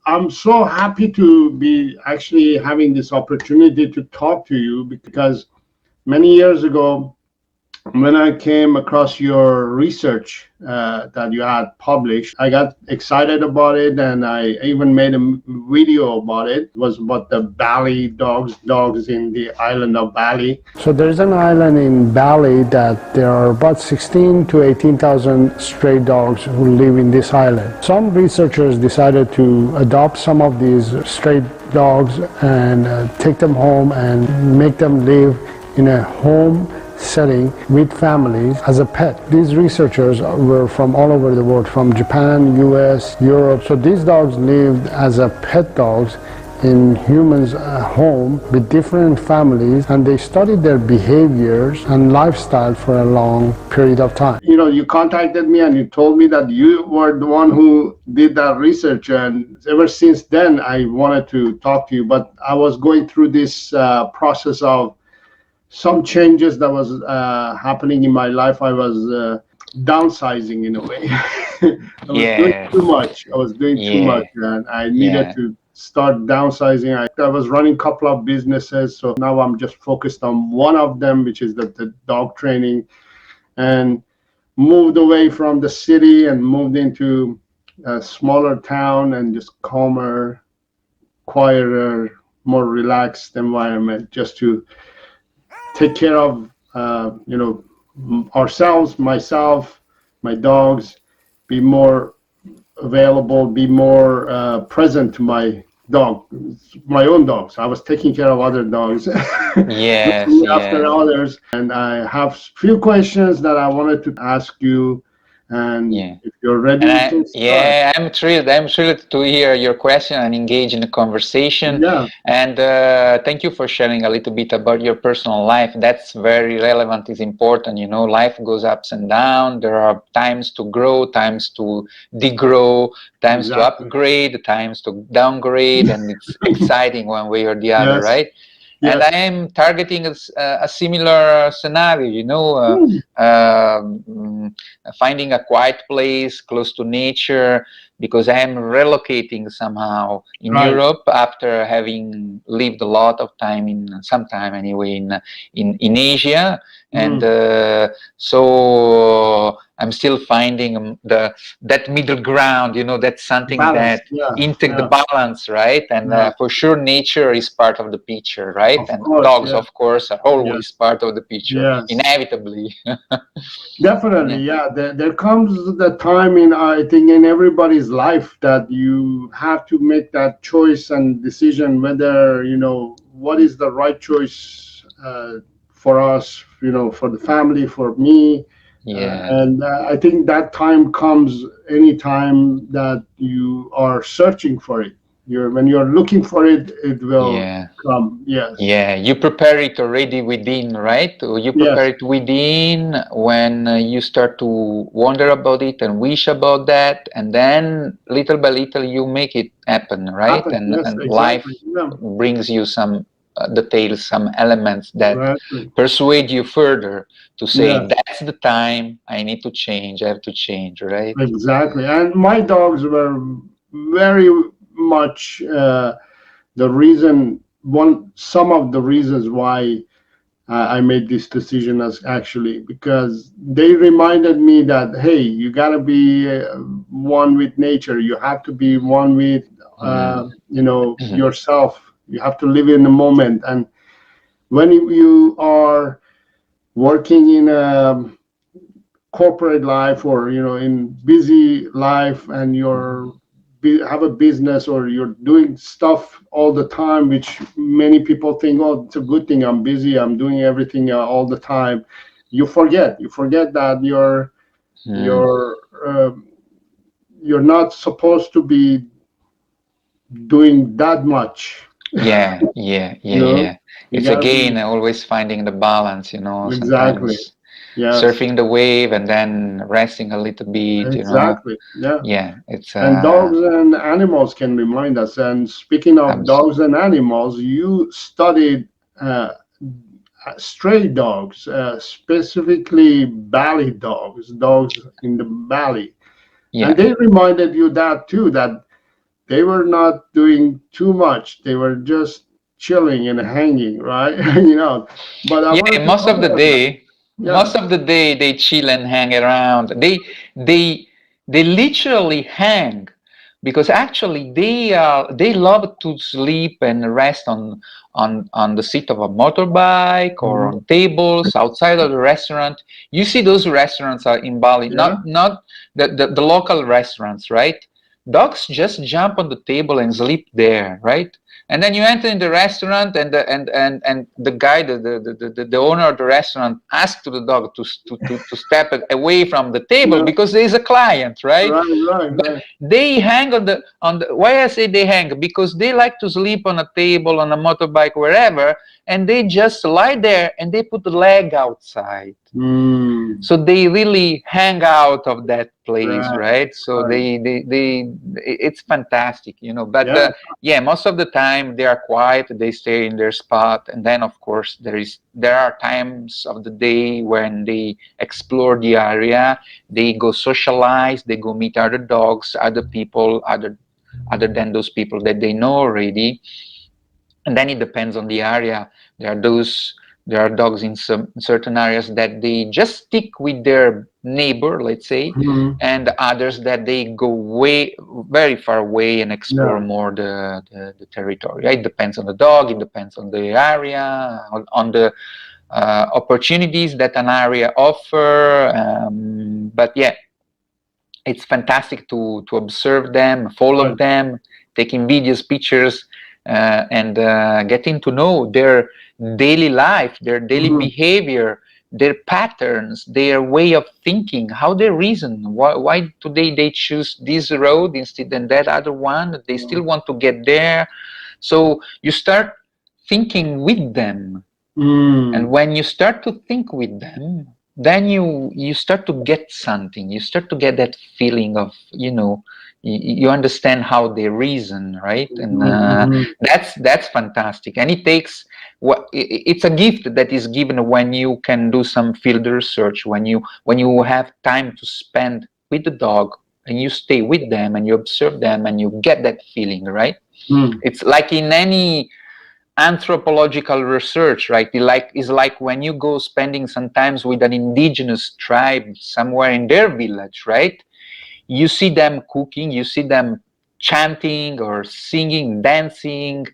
I'm so happy to be actually having this opportunity to talk to you because many years ago, when I came across your research that you had published, I got excited about it, and I even made a video about it. It was about the Bali dogs in the island of Bali. So there's an island in Bali that there are about 16 to 18,000 stray dogs who live in this island. Some researchers decided to adopt some of these stray dogs and take them home and make them live in a home setting with families as a pet. These researchers were from all over the world, from Japan, US, Europe. So these dogs lived as a pet dogs in humans' home with different families, and they studied their behaviors and lifestyle for a long period of time. You know, you contacted me and you told me that you were the one who did that research, and ever since then I wanted to talk to you, but I was going through this process of some changes that was happening in my life. I was downsizing in a way. I was doing too much. I was doing too much, and I needed to start downsizing. I was running a couple of businesses, so now I'm just focused on one of them, which is the dog training, and moved away from the city and moved into a smaller town and just calmer, quieter, more relaxed environment, just to take care of ourselves, myself, my dogs, be more available, be more present to my own dogs. I was taking care of other dogs, looking after others. And I have few questions that I wanted to ask you. And if you're ready, to start. I'm thrilled. I'm thrilled to hear your question and engage in the conversation. And thank you for sharing a little bit about your personal life. That's very relevant. Is important. You know, life goes ups and down. There are times to grow, times to degrow, times to upgrade, times to downgrade, and it's exciting one way or the other, right? And I am targeting a similar scenario, you know, finding a quiet place close to nature, because I am relocating somehow in Europe after having lived a lot of time in Asia. And so I'm still finding that middle ground, you know, that's something that the balance, right? And for sure, nature is part of the picture, right? And dogs, of course, are always part of the picture, inevitably. Definitely, there comes the time I think in everybody's life that you have to make that choice and decision whether, you know, what is the right choice for us, you know, for the family, for me. And I think that time comes anytime that you are searching for it. When you're looking for it, it will come. You prepare it already within, right? You prepare it within when you start to wonder about it and wish about that, and then little by little you make it happen, right? And life brings you some details, some elements that persuade you further to say that's the time I need to change. I have to change, right? Exactly. And my dogs were very much some of the reasons why I made this decision as actually, because they reminded me that, hey, you got to be one with nature. You have to be one with, you know, yourself. You have to live in the moment. And when you are working in a corporate life, or, you know, in busy life, and have a business, or you're doing stuff all the time, which many people think, oh, it's a good thing, I'm busy, I'm doing everything all the time. You forget that you're not supposed to be doing that much. It's again always finding the balance, you know. Exactly. Surfing the wave and then resting a little bit, you know. It's and dogs and animals can remind us. And speaking of dogs and animals, you studied stray dogs, specifically Bali dogs in the Bali. And they reminded you that too, that they were not doing too much. They were just chilling and hanging, right? But I Yeah, wanted to know about that. Yeah. most of the day they chill and hang around. They they literally hang because actually they love to sleep and rest on the seat of a motorbike or Mhm. on tables outside of the restaurant. You see those restaurants are in Bali, Yeah. not the local restaurants, right? Dogs just jump on the table and sleep there, right? And then you enter in the restaurant, and the guy, the owner of the restaurant, asks to the dog to step away from the table Yeah. because there is a client, right? Right. Right. But Right. they hang on the. Why I say they hang? Because they like to sleep on a table, on a motorbike, wherever, and they just lie there and they put the leg outside. Mm. So they really hang out of that place, Right. right? So Right. they it's fantastic, but Yeah. yeah, most of the time they are quiet, they stay in their spot, and then of course there are times of the day when they explore the area, they go socialize, they go meet other dogs, other people, other than those people that they know already. And then it depends on the area. There are dogs in some certain areas that they just stick with their neighbor, let's say, Mhm. and others that they go way very far away and explore Yeah. more the territory. It depends on the dog, it depends on the area, on the opportunities that an area offer. But yeah, it's fantastic to observe them, follow Right. them, taking videos, pictures, and getting to know their daily life, their daily Mhm. behavior, their patterns, their way of thinking, how they reason. Why today they choose this road instead than that other one? They still want to get there. So you start thinking with them, and Mm. when you start to think with them, then you start to get something, you start to get that feeling of you understand how they reason, right? And Mhm. that's fantastic. And it takes it's a gift that is given when you can do some field research, when you have time to spend with the dog and you stay with them and you observe them and you get that feeling, right? Mhm. It's like in any anthropological research, right? It's like when you go spending some times with an indigenous tribe somewhere in their village, right? You see them cooking, you see them chanting or singing, dancing,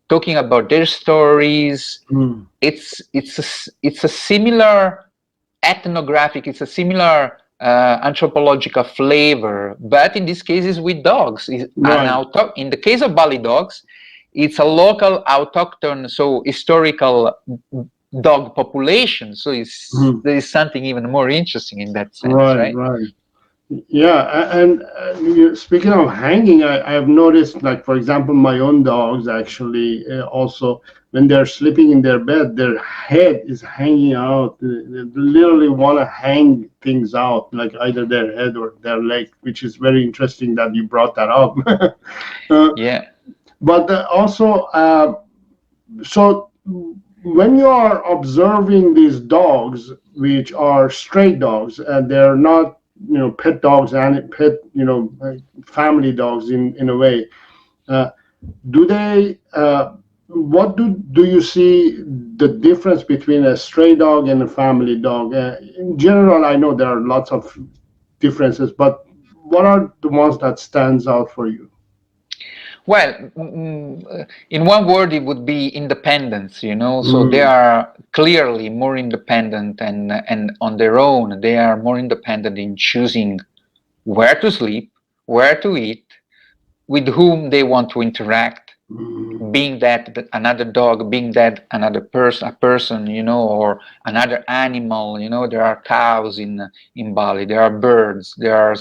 talking about their stories. Mhm. It's a similar ethnographic, it's a similar anthropological flavor, but in this case is with dogs. Right. In the case of Bali dogs, it's a local autochthon, so historical dog population. So Mhm. there is something even more interesting in that sense, Right. right? Right. Yeah, and speaking of hanging, I've noticed, like, for example, my own dogs actually also, when they're sleeping in their bed, their head is hanging out. They literally want to hang things out, like either their head or their leg, which is very interesting that you brought that up. uh, Yeah. but also, so when you are observing these dogs, which are stray dogs, and they're not, pet dogs and pet, family dogs in a way, uh, do they? What do you see the difference between a stray dog and a family dog? In general, I know there are lots of differences, but what are the ones that stands out for you? Well, in one word, it would be independence, So they Mm, are clearly more independent, and on their own, they are more independent in choosing where to sleep, where to eat, with whom they want to interact, mm, being that another dog, being that another person, a person, or another animal. There are cows in Bali, there are birds, there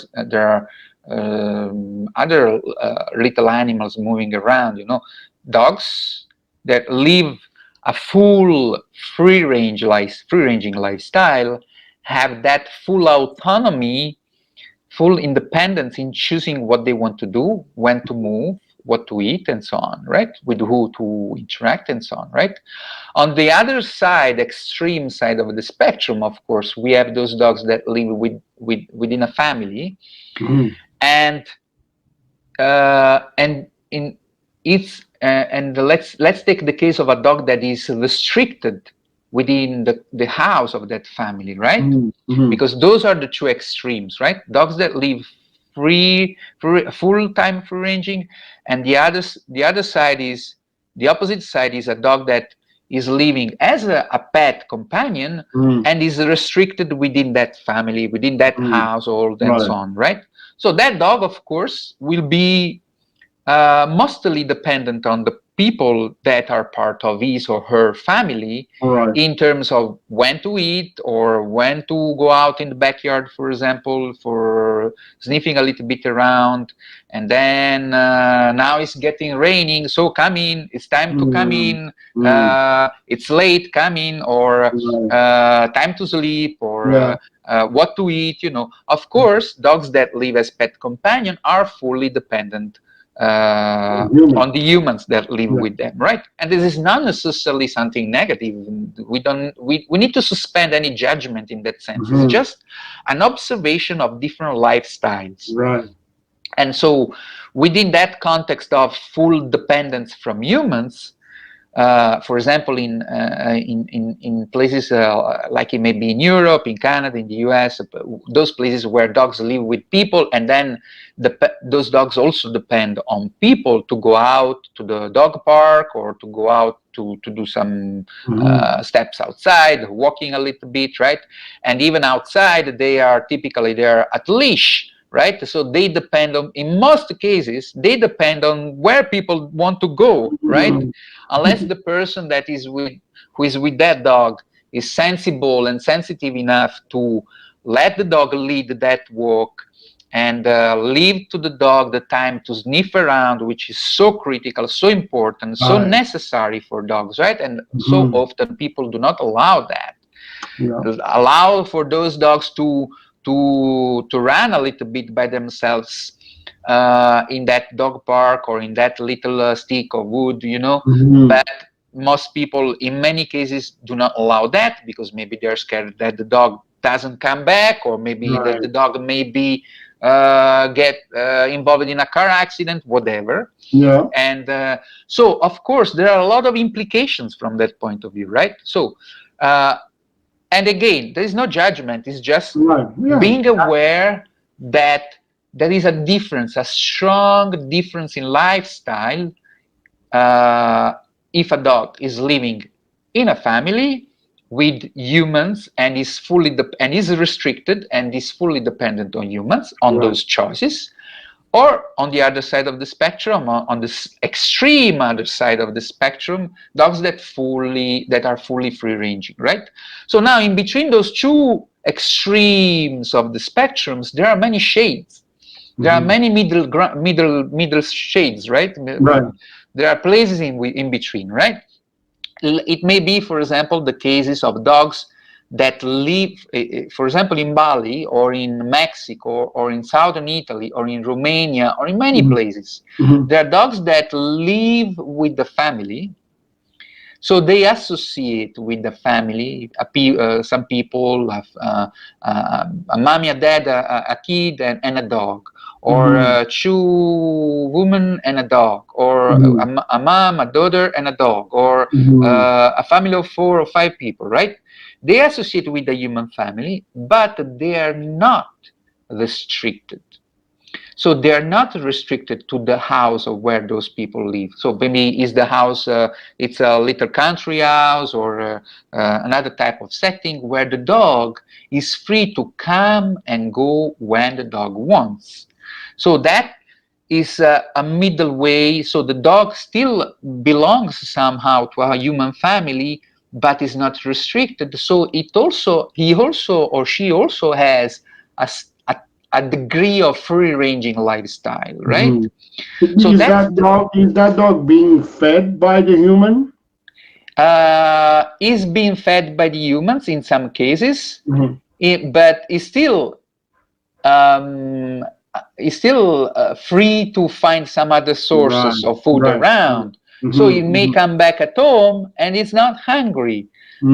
are other little animals moving around. Dogs that live a full free ranging lifestyle have that full autonomy, full independence in choosing what they want to do, when to move, what to eat, and so on, right? With who to interact, and so on, right? On the other side, extreme side of the spectrum, of course, we have those dogs that live within a family, mm, and in it's and let's take the case of a dog that is restricted within the house of that family, right? Because those are the two extremes, right? Dogs that live full-time free ranging, and the other side is the opposite side, is a dog that is living as a pet companion and is restricted within that family, within that household, and so on, right? So that dog, of course, will be mostly dependent on the people that are part of his or her family, in terms of when to eat or when to go out in the backyard, for example, for sniffing a little bit around. And then now it's getting raining, so come in, it's time to come in, it's late, come in, or time to sleep, or what to eat, you know. Of course, dogs that live as pet companion are fully dependent on the humans that live with them, right? And this is not necessarily something negative. We need to suspend any judgment in that sense. It's just an observation of different lifestyles, right? And so within that context of full dependence from humans, for example, in places like it may be in Europe, in Canada, in the US, those places where dogs live with people, and then those dogs also depend on people to go out to the dog park, or to go out to do some steps outside, walking a little bit, right? And even outside, they are at leash, right? So they depend on, in most cases, they depend on where people want to go, right? Unless the person that is who is with that dog is sensible and sensitive enough to let the dog lead that walk, and leave to the dog the time to sniff around, which is so critical, so important, so necessary for dogs, right? And so often people do not allow that. Allow for those dogs to run a little bit by themselves in that dog park, or in that little stick of wood, you know. But most people, in many cases, do not allow that, because maybe they're scared that the dog doesn't come back, or maybe that the dog maybe get involved in a car accident, whatever. And so, of course, there are a lot of implications from that point of view, right? So and again, there is no judgment. It's just being aware that there is a difference, a strong difference in lifestyle, if a dog is living in a family with humans and is restricted and is fully dependent on humans, on those choices, or on the other side of the spectrum, on this extreme other side of the spectrum, dogs that are fully free-ranging, right? So now, in between those two extremes of the spectrums, there are many shades. There are many middle shades, right? There are places in between, right? It may be, for example, the cases of dogs that live, for example, in Bali, or in Mexico, or in southern Italy, or in Romania, or in many places. There are dogs that live with the family, so they associate with the family. Some people have a mommy, a dad, a kid, and a dog, or two women and a dog, or a mom, a daughter, and a dog, or a family of 4 or 5 people, right? They associate with the human family, but they are not restricted. So they are not restricted to the house of where those people live. So maybe is the house, it's a little country house, or another type of setting where the dog is free to come and go when the dog wants. So that is a middle way. So the dog still belongs somehow to a human family, but is not restricted. So he also or she also has a degree of free-ranging lifestyle, right? So is that dog being fed by the human? Is being fed by the humans in some cases, but is still free to find some other sources of food around. So it may come back at home and it's not hungry.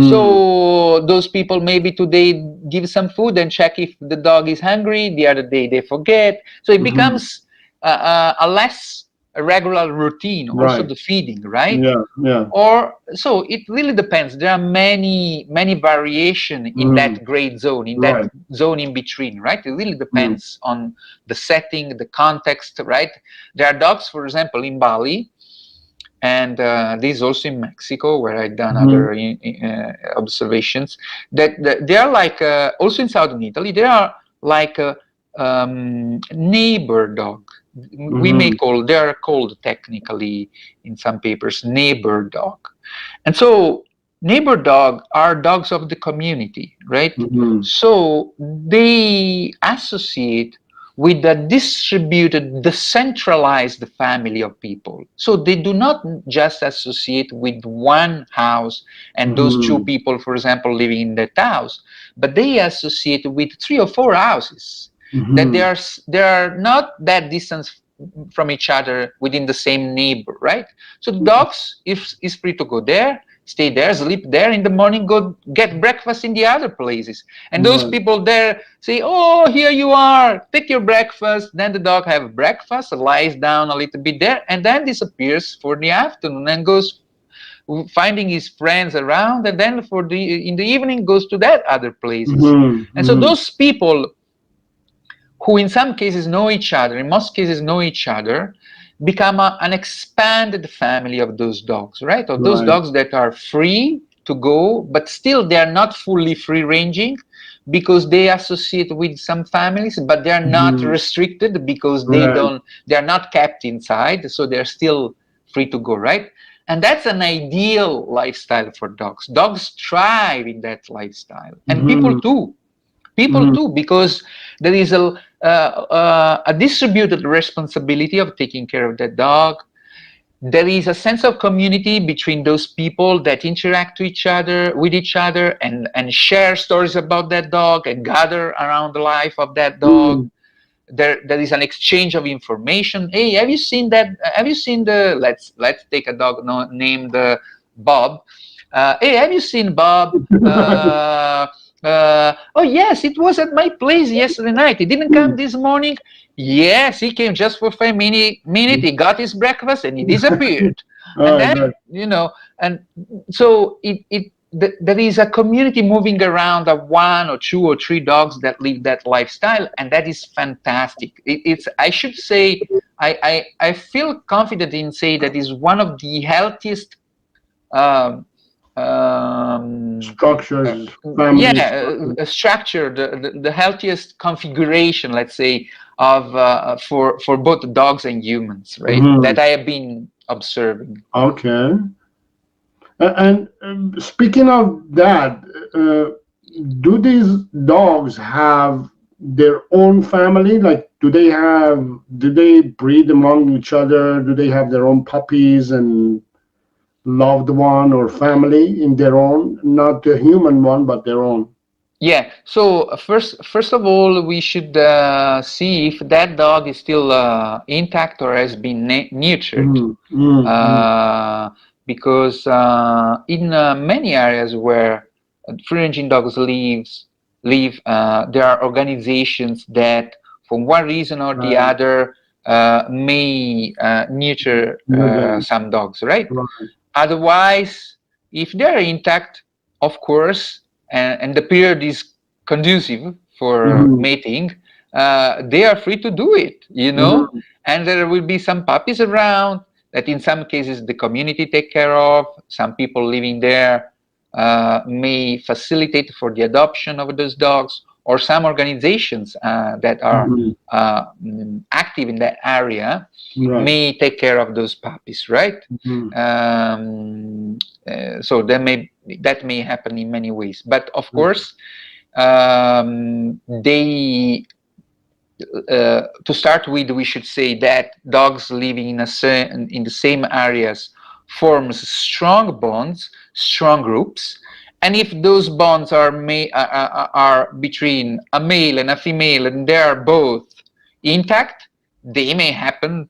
So those people maybe today give some food and check if the dog is hungry. The other day they forget. So it becomes a less a regular routine, also the feeding, right? Yeah. Or so it really depends. There are many variation in that gray zone, in that zone in between, right? It really depends on the setting, the context, right? There are dogs, for example, in Bali, and this also in Mexico, where I've done other observations, that they are like, also in southern Italy, they are like a neighbor dog. We may call, they are called technically in some papers neighbor dog. And so neighbor dog are dogs of the community, right? So they associate with the distributed, decentralized family of people. So they do not just associate with one house and those two people, for example, living in that house, but they associate with 3 or 4 houses that they are not that distant from each other within the same neighbor, right? So the dogs is free to go there, stay there, sleep there, in the morning go get breakfast in the other places. And those people there say, oh, here you are, take your breakfast. Then the dog have breakfast, lies down a little bit there, and then disappears for the afternoon and goes finding his friends around, and then in the evening goes to that other places. And so those people who in some cases know each other, in most cases know each other, become an expanded family of those dogs, right? Of those dogs that are free to go, but still they are not fully free-ranging because they associate with some families, but they are not restricted because they are not kept inside, so they're still free to go, right? And that's an ideal lifestyle for dogs. Dogs thrive in that lifestyle, and people too. People too, because there is a distributed responsibility of taking care of that dog. There is a sense of community between those people that interact with each other and share stories about that dog and gather around the life of that dog. There is an exchange of information. Hey, have you seen that? Have you seen the, let's take a dog named Bob. Hey, have you seen Bob? Oh yes, it was at my place yesterday night. He didn't come this morning. Yes, he came just for 5 minutes. He got his breakfast and he disappeared. And then, you know, and so there is a community moving around of 1 or 2 or 3 dogs that live that lifestyle, and that is fantastic. It's, I should say, I feel confident in saying that is one of the healthiest structures, structure, the healthiest configuration, let's say, of for both dogs and humans, right? That I have been observing. Okay. And speaking of that, do these dogs have their own family? Like, do they breed among each other? Do they have their own puppies and loved one or family in their own, not a human one, but their own? Yeah. So first of all, we should see if that dog is still intact or has been nurtured. Because in many areas where free-ranging dogs live, there are organizations that, for one reason or the other, may nurture some dogs, right? Otherwise, if they are intact, of course, and the period is conducive for mating, they are free to do it, you know? And there will be some puppies around that in some cases the community take care of. Some people living there may facilitate for the adoption of those dogs, or some organizations that are active in that area may take care of those puppies, right? So that may happen in many ways, but of course, they to start with, we should say that dogs living in the same areas forms strong bonds, strong groups, and if those bonds are between a male and a female, and they are both intact, they may happen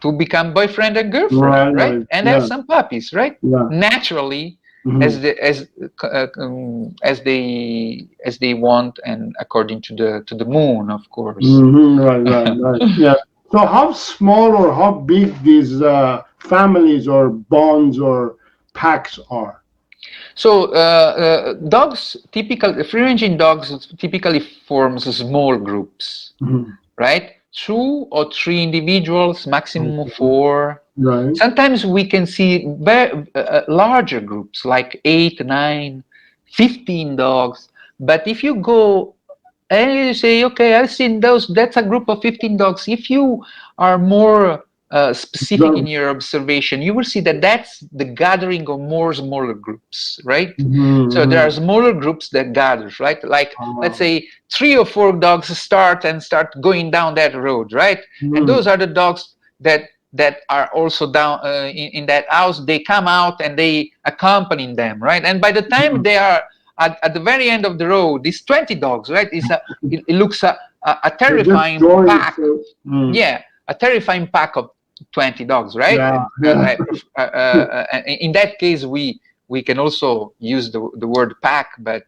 to become boyfriend and girlfriend, right? And have some puppies, right? Naturally, as they want, and according to the moon, of course. Right. Yeah. So how small or how big these families or bonds or packs are? So dogs, free-ranging dogs typically forms small groups, right? 2 or 3 individuals, maximum of 4. Right. Sometimes we can see larger groups, like 8, 9, 15 dogs. But if you go and you say, okay, I've seen those, that's a group of 15 dogs. If you are more specific in your observation, you will see that that's the gathering of more smaller groups, right? So there are smaller groups that gathers, right? Like, let's say 3 or 4 dogs start going down that road, right? And those are the dogs that are also down in that house. They come out and they accompany them, right? And by the time they are at the very end of the road, these 20 dogs, right? It looks a terrifying pack. Yeah, a terrifying pack of 20 dogs, right? Yeah. In that case, we can also use the word pack, but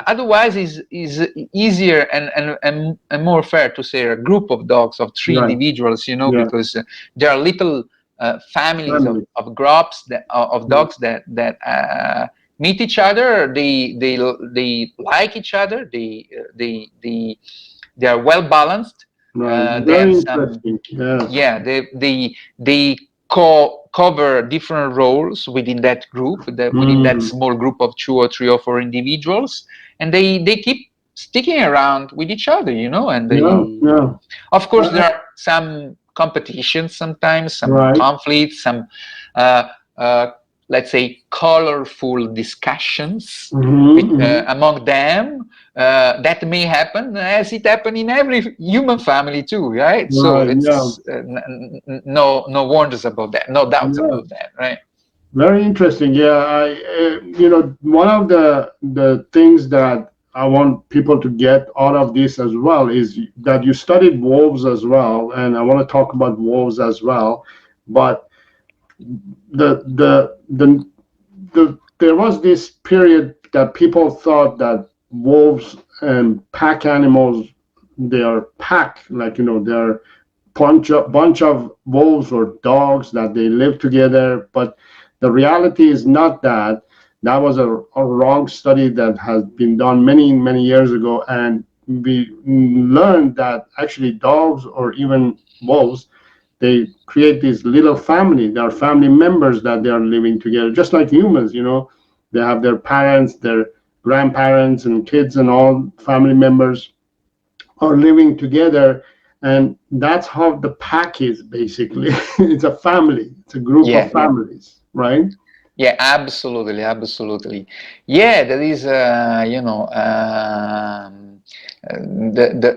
otherwise is easier and more fair to say a group of dogs of 3 individuals, you know, because there are little families of groups of dogs that meet each other. They like each other. They are well balanced. They have some, yeah. They cover different roles within that group, within that small group of 2 or 3 or 4 individuals, and they keep sticking around with each other, you know. And of course, there are some competitions sometimes, some conflicts, some let's say colorful discussions among them that may happen, as it happens in every human family too, right? So it's no wonders about that, no doubts about that, right? Very interesting. Yeah, one of the things that I want people to get out of this as well is that you studied wolves as well, and I want to talk about wolves as well. But there was this period that people thought that wolves and pack animals, they are pack, like, they're bunch of wolves or dogs that they live together. But the reality is not that. That was a wrong study that has been done many years ago, and we learned that actually dogs or even wolves, they create this little family. There are family members that they are living together, just like humans. They have their parents, their grandparents, and kids, and all family members are living together. And that's how the pack is, basically. It's a family. It's a group of families, right? Yeah, absolutely. Yeah, there is,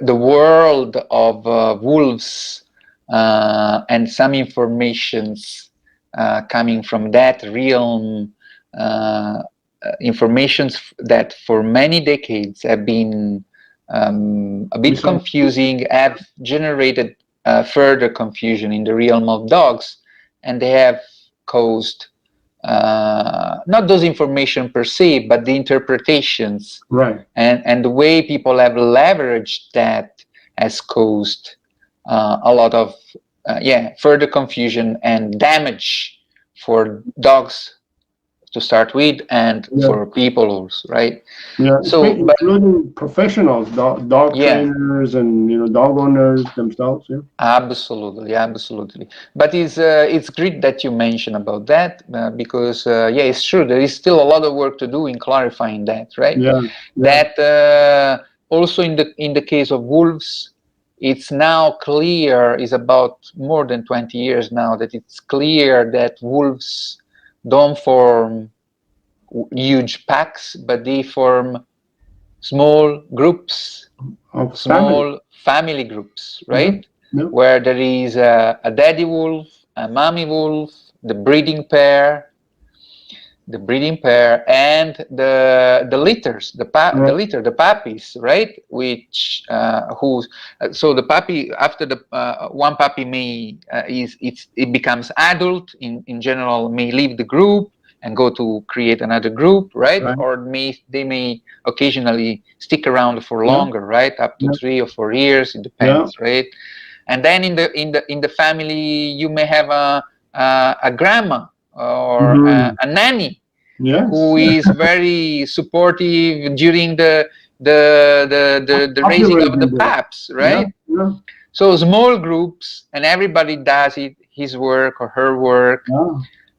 the world of wolves and some informations coming from that realm, informations that for many decades have been a bit confusing, have generated further confusion in the realm of dogs, and they have caused not those information per se, but the interpretations, and the way people have leveraged that has caused a lot of further confusion and damage for dogs to start with, and for people also, right? Yeah, so, including professionals, dog trainers, and dog owners themselves. Yeah, absolutely. But it's great that you mentioned about that, because it's true. There is still a lot of work to do in clarifying that, right? That also in the case of wolves, it's now clear. Is about more than 20 years now that it's clear that wolves don't form huge packs, but they form small groups, small family groups, right? Where there is a daddy wolf, a mommy wolf, the breeding pair, and the litters, the puppies, right? Which so the puppy, after the one puppy may it becomes adult, in general may leave the group and go to create another group, right? Or they may occasionally stick around for longer, right? Up to 3 or 4 years, it depends, right? And then in the family, you may have a grandma or a nanny, yes, who is very supportive during the raising of the pups, right? Yeah. So small groups, and everybody does his work or her work.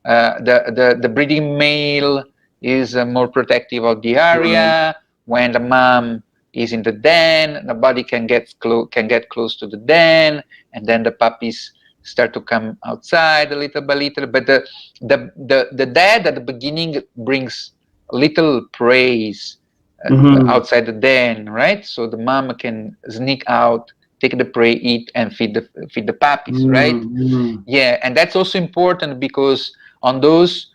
The breeding male is more protective of the area. When the mom is in the den, nobody can get close to the den, and then the puppies start to come outside a little by little. But the dad at the beginning brings little praise outside the den, right? So the mom can sneak out, take the prey, eat, and feed the puppies, right? Yeah, and that's also important because on those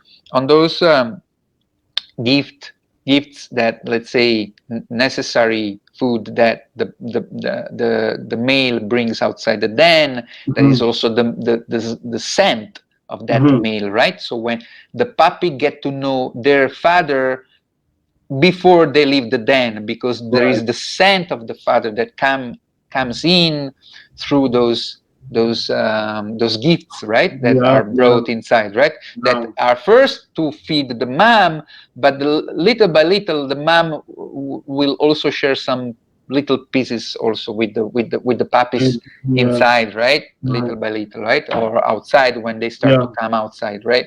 gifts that, let's say, necessary food that the male brings outside the den, that is also the scent of that male, right? So when the puppy get to know their father before they leave the den, because there is the scent of the father that comes in through those gifts, right, that are brought inside, right, that are first to feed the mom, but little by little the mom will also share some little pieces also with the puppies inside, right, little by little, right, or outside when they start to come outside, right.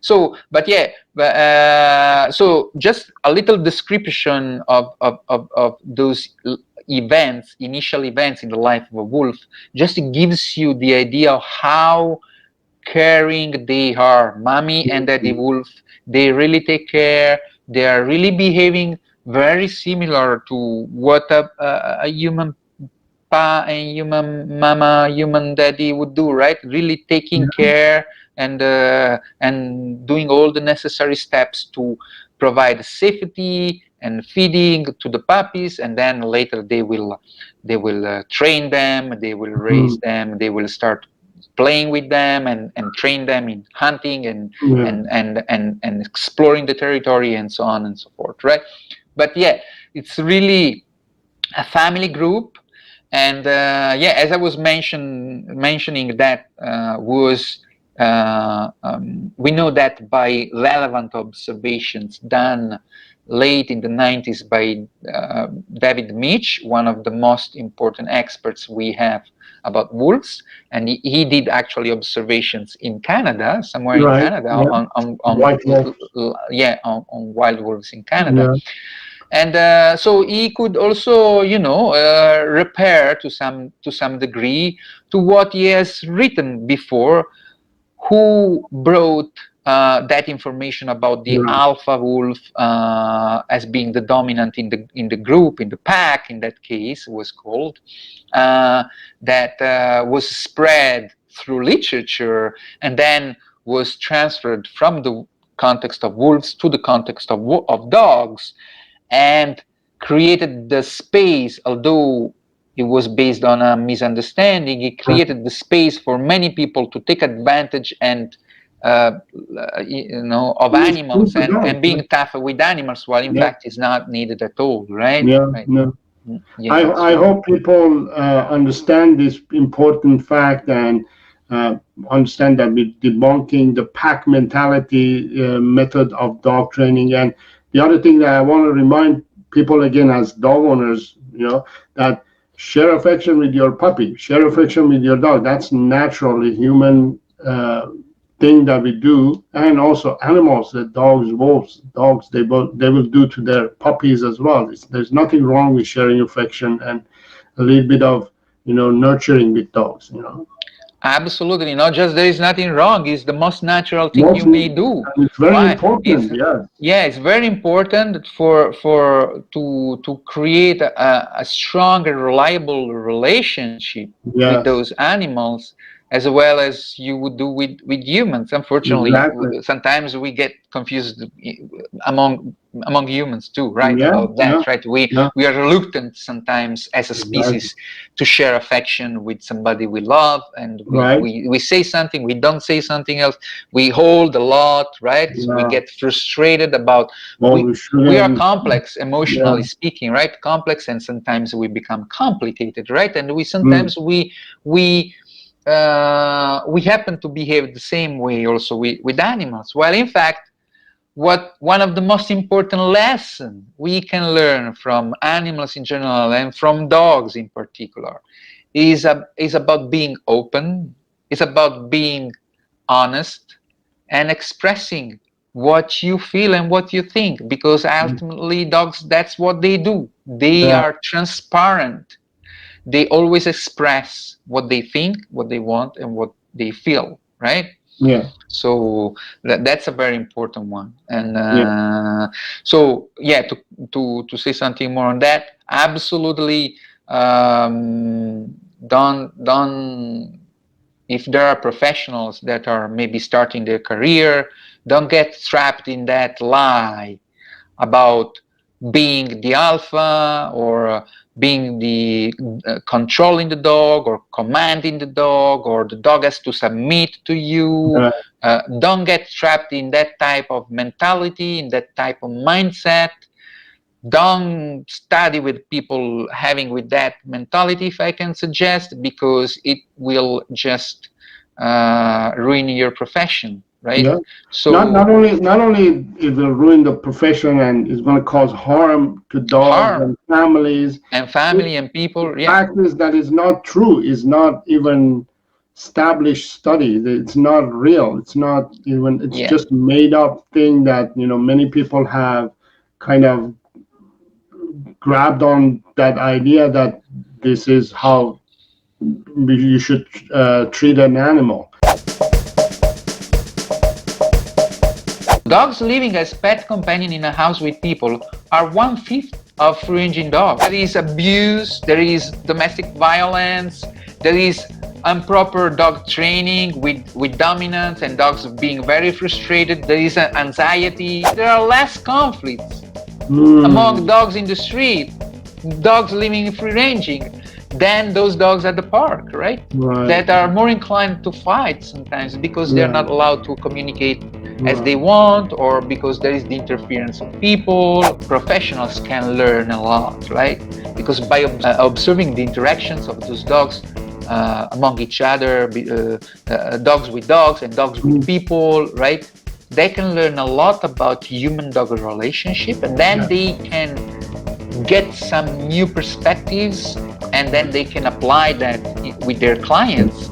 So, but yeah, so just a little description of those events, initial events in the life of a wolf, just gives you the idea of how caring they are. Mommy and daddy wolf, they really take care. They are really behaving very similar to what a human pa and human mama, human daddy would do, right? Really taking care and doing all the necessary steps to provide safety and feeding to the puppies, and then later they will train them, they will raise them, they will start playing with them and train them in hunting and exploring the territory and so on and so forth, right? But yeah, it's really a family group. And yeah, as I was mentioning, that we know that by relevant observations done late in the 90s by David Mitch, one of the most important experts we have about wolves, and he did actually observations in Canada, somewhere in Canada, on wild wolves in Canada. And so he could also, repair to some degree to what he has written before, who brought that information about the alpha wolf as being the dominant in the group, in the pack. In that case, was called that was spread through literature and then was transferred from the context of wolves to the context of dogs, and created the space, although it was based on a misunderstanding, it created the space for many people to take advantage and of animals and being tough with animals, while in fact is not needed at all, right? I hope people understand this important fact and understand that we're debunking the pack mentality method of dog training. And the other thing that I want to remind people again, as dog owners, that share affection with your puppy, share affection with your dog. That's naturally human thing that we do. And also animals, the dogs, wolves, dogs, they will do to their puppies as well. There's nothing wrong with sharing affection and a little bit of nurturing with dogs. Absolutely, not just there is nothing wrong. It's the most natural thing you may do. It's very important. Yeah, it's very important to create a strong and reliable relationship with those animals, as well as you would do with humans. Unfortunately, sometimes we get confused among among humans too, right? About that, right? We are reluctant sometimes as a species to share affection with somebody we love, and we say something, we don't say something else, we hold a lot, right? We get frustrated about, we are complex, emotionally speaking, right? Complex, and sometimes we become complicated, right? And we sometimes we happen to behave the same way also with animals. Well, in fact, one of the most important lessons we can learn from animals in general and from dogs in particular is about being open, is about being honest and expressing what you feel and what you think, because ultimately dogs, that's what they do. They are transparent. They always express what they think, what they want, and what they feel, right? So that's a very important one. And so yeah, to say something more on that, absolutely, don't, if there are professionals that are maybe starting their career, don't get trapped in that lie about being the alpha, or being the controlling the dog, or commanding the dog, or the dog has to submit to you. Don't get trapped in that type of mentality, in that type of mindset. Don't study with people having with that mentality, if I can suggest, because it will just ruin your profession. Right. So not only it will ruin the profession, and it's going to cause harm to dogs and families and people. The fact is that is not true. It's not even established study. It's not real. It's not even. It's just made up thing that many people have kind of grabbed on that idea that this is how you should treat an animal. Dogs living as pet companion in a house with people are 1/5 of free-ranging dogs. There is abuse, there is domestic violence, there is improper dog training with dominance and dogs being very frustrated. There is anxiety. There are less conflicts among dogs in the street, dogs living in free-ranging, than those dogs at the park, right? That are more inclined to fight sometimes because they're not allowed to communicate as they want, or because there is the interference of people. Professionals can learn a lot, right? Because by observing the interactions of those dogs among each other, dogs with dogs and dogs with people, right? They can learn a lot about human-dog relationship, and then they can get some new perspectives, and then they can apply that with their clients